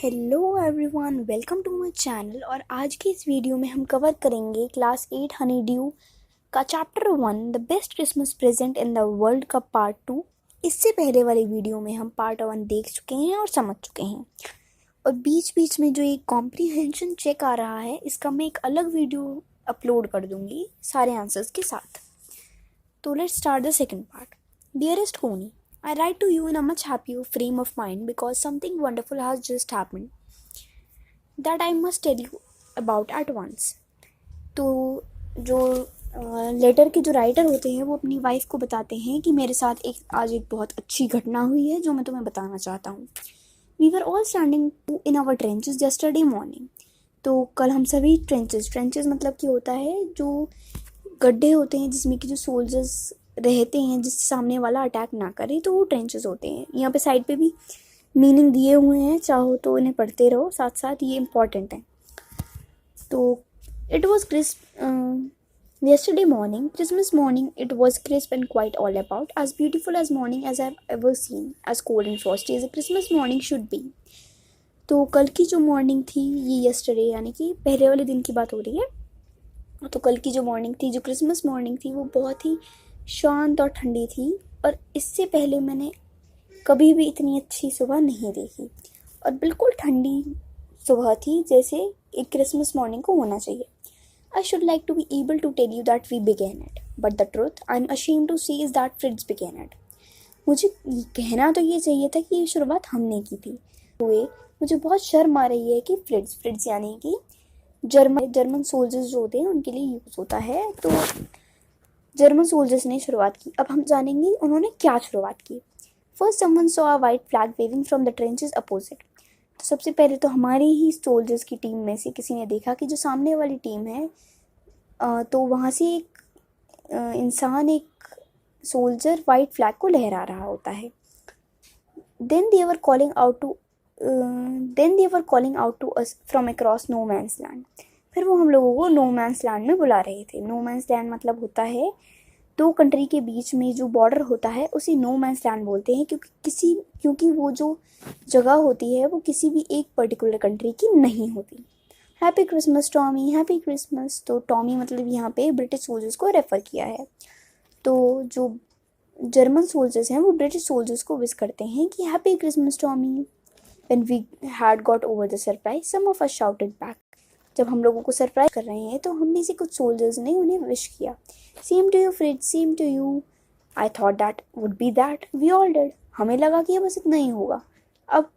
Hello everyone, welcome to my channel. और आज की इस वीडियो में हम कवर करेंगे क्लास 8 हनी ड्यू का chapter 1 the best Christmas present in the world का पार्ट 2। इससे पहले वाली वीडियो में हम पार्ट 1 देख चुके हैं और समझ चुके हैं, और बीच बीच में जो एक कॉम्प्रीहेंशन चेक आ रहा है इसका मैं एक अलग वीडियो अपलोड कर दूंगी सारे आंसर्स के साथ। तो let's start the second part. Dearest कोनी, I write to you in a much happier frame of mind because something wonderful has just happened that I must tell you about at once. तो जो letter के जो writer होते हैं वो अपनी wife को बताते हैं कि मेरे साथ आज एक बहुत अच्छी घटना हुई है जो मैं तुम्हें बताना चाहता हूँ। We were all standing in our trenches yesterday morning. तो कल हम सभी ट्रेंचेस मतलब कि होता है जो गड्ढे होते हैं जिसमें कि जो सोल्जर्स रहते हैं जिससे सामने वाला अटैक ना करे, तो वो ट्रेंचेस होते हैं। यहाँ पे साइड पे भी मीनिंग दिए हुए हैं, चाहो तो इन्हें पढ़ते रहो साथ साथ, ये इम्पॉर्टेंट है। तो it was crisp yesterday morning, Christmas morning, it was crisp and quite all about, as beautiful as morning as I've ever seen, as cold and frosty as a Christmas morning should be. तो कल की जो morning थी, ये yesterday यानी कि पहले वाले दिन की बात हो रही है। तो कल की जो मॉर्निंग थी, जो क्रिसमस मॉर्निंग थी, वो बहुत ही शांत और ठंडी थी, और इससे पहले मैंने कभी भी इतनी अच्छी सुबह नहीं देखी, और बिल्कुल ठंडी सुबह थी जैसे एक क्रिसमस मॉर्निंग को होना चाहिए। I should like to be able to tell you that we began it, but the truth I am ashamed to say is that Fritz began it. मुझे कहना तो ये चाहिए था कि ये शुरुआत हमने की थी। मुझे बहुत शर्म आ रही है कि फ्रिट्ज यानी कि जर्मन सोल्जर्स जो होते हैं उनके लिए यूज़ होता है। तो जर्मन सोल्जर्स ने शुरुआत की। अब हम जानेंगे उन्होंने क्या शुरुआत की। First someone saw a white flag waving from the trenches opposite. तो सबसे पहले तो हमारी ही सोल्जर्स की टीम में से किसी ने देखा कि जो सामने वाली टीम है, तो वहाँ से एक इंसान, एक सोल्जर वाइट फ्लैग को लहरा रहा होता है। Then they were calling out to us from across no man's land. फिर वो हम लोगों को नो मैंस लैंड में बुला रहे थे। नो मैंस लैंड मतलब होता है दो कंट्री के बीच में जो बॉर्डर होता है उसे नो मैंस लैंड बोलते हैं, क्योंकि वो जो जगह होती है वो किसी भी एक पर्टिकुलर कंट्री की नहीं होती। Happy Christmas Tommy, happy Christmas. तो टॉमी मतलब यहाँ पे ब्रिटिश सोल्जर्स को रेफ़र किया है। तो जो जर्मन सोल्जर्स हैं वो ब्रिटिश सोल्जर्स को विश करते हैं कि happy Christmas Tommy. When we had got over the surprise, some of us shouted back. जब हम लोगों को सरप्राइज कर रहे हैं तो हम में से कुछ सोल्जर्स ने उन्हें विश किया। Same to you Fritz, same to you. I thought that would be that, we all did. हमें लगा कि ये बस इतना ही होगा। अब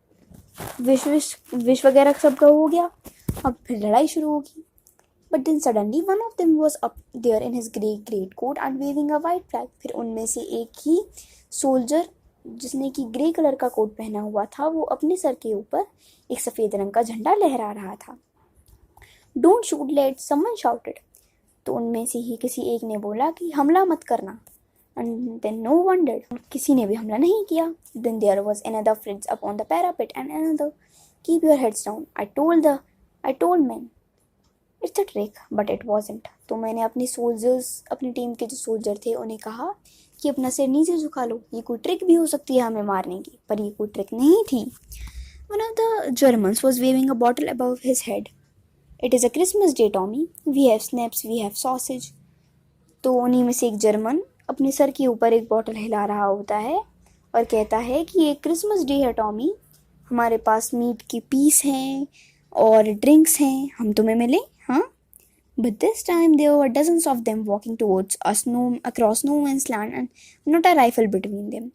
विश वगैरह सबका हो गया, अब फिर लड़ाई शुरू होगी। But then suddenly one of them was up there in his great coat and waving a white flag. फिर उनमें से एक ही सोल्जर जिसने कि ग्रे कलर का कोट पहना हुआ था, वो अपने सर के ऊपर एक सफ़ेद रंग का झंडा लहरा रहा था। Don't shoot lads, someone shouted. तो उनमें से ही किसी एक ने बोला कि हमला मत करना। And then no one did, किसी ने भी हमला नहीं किया। Then there was another Fritz up on the parapet and another keep your heads down. I told man it's a trick but it wasn't. तो मैंने अपनी टीम के जो सोल्जर थे उन्हें कहा कि अपना सिर नीचे झुका लो, ये कोई ट्रिक भी हो सकती है हमें मारने की, पर ये कोई ट्रिक नहीं थी। One of the Germans was waving a bottle above his head. It is a Christmas day Tommy, we have schnapps, we have sausage. तो उन्हीं में से एक जर्मन अपने सर के ऊपर एक बॉटल हिला रहा होता है और कहता है कि ये क्रिसमस डे है टॉमी, हमारे पास मीट की पीस हैं और ड्रिंक्स हैं, हम तुम्हें मिले। हाँ, but this time there were dozens of them walking towards us across no man's land and not a rifle between them.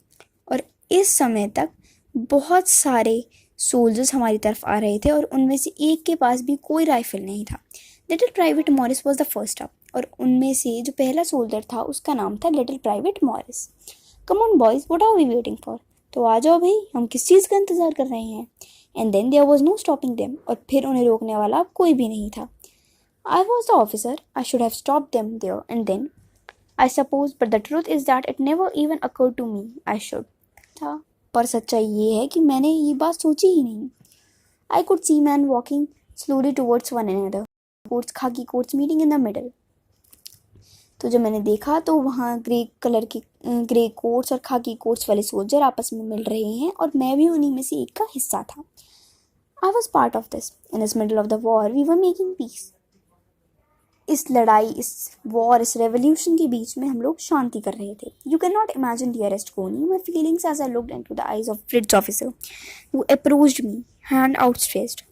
और इस समय तक बहुत सारे सोल्जर्स हमारी तरफ आ रहे थे और उनमें से एक के पास भी कोई राइफल नहीं था। Little Private Morris was the first up. और उनमें से जो पहला सोल्जर था उसका नाम था little Private Morris. Come on boys, what are we waiting for? तो आ जाओ भाई, हम किस चीज़ का इंतज़ार कर रहे हैं। And then there was no stopping them. और फिर उन्हें रोकने वाला कोई भी नहीं था। I was the officer. I should have stopped them there and then, I suppose, but the truth is that it never even occurred to me I should. था, पर सच्चाई ये है कि मैंने ये बात सोची ही नहीं। I could see men walking slowly towards one another, khaki coats meeting in the middle. तो जब मैंने देखा तो वहाँ ग्रे कोट्स और खाकी कोट्स वाले सोल्जर आपस में मिल रहे हैं और मैं भी उन्हीं में से एक का हिस्सा था। I was part of this. In the middle of the war, we were making peace. इस लड़ाई, इस वॉर, इस रेवोल्यूशन के बीच में हम लोग शांति कर रहे थे. You cannot imagine, dearest Connie, my feelings as I looked into the eyes of Fritz officer who approached me, hand outstretched.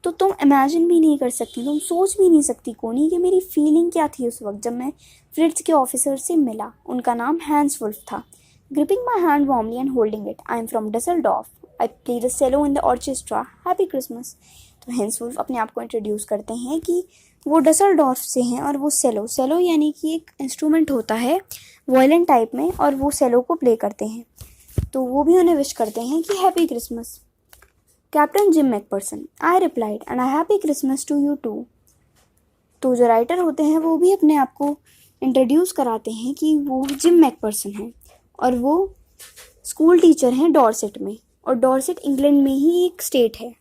तो तुम इमेजिन भी नहीं कर सकती, तुम सोच भी नहीं सकती कोनी कि मेरी फीलिंग क्या थी उस वक्त जब मैं फ्रिट्ज के ऑफिसर से मिला. उनका नाम हैंस वुल्फ था. Gripping my hand warmly and holding it, I am from Dusseldorf, I play the cello in the orchestra, happy Christmas. तो हैंस वुल्फ अपने आप को इंट्रोड्यूस करते हैं कि वो डसेल्डॉर्फ से हैं और वो सेलो यानी कि एक इंस्ट्रूमेंट होता है वायलिन टाइप में, और वो सेलो को प्ले करते हैं. तो वो भी उन्हें विश करते हैं कि happy Christmas. Captain Jim McPherson, I replied, and I happy Christmas to you too. तो जो राइटर होते हैं वो भी अपने आप को इंट्रोड्यूस कराते हैं कि वो जिम मैकपर्सन हैं और वो स्कूल टीचर हैं डॉर्सेट में, और डॉर्सेट इंग्लैंड में ही एक स्टेट है.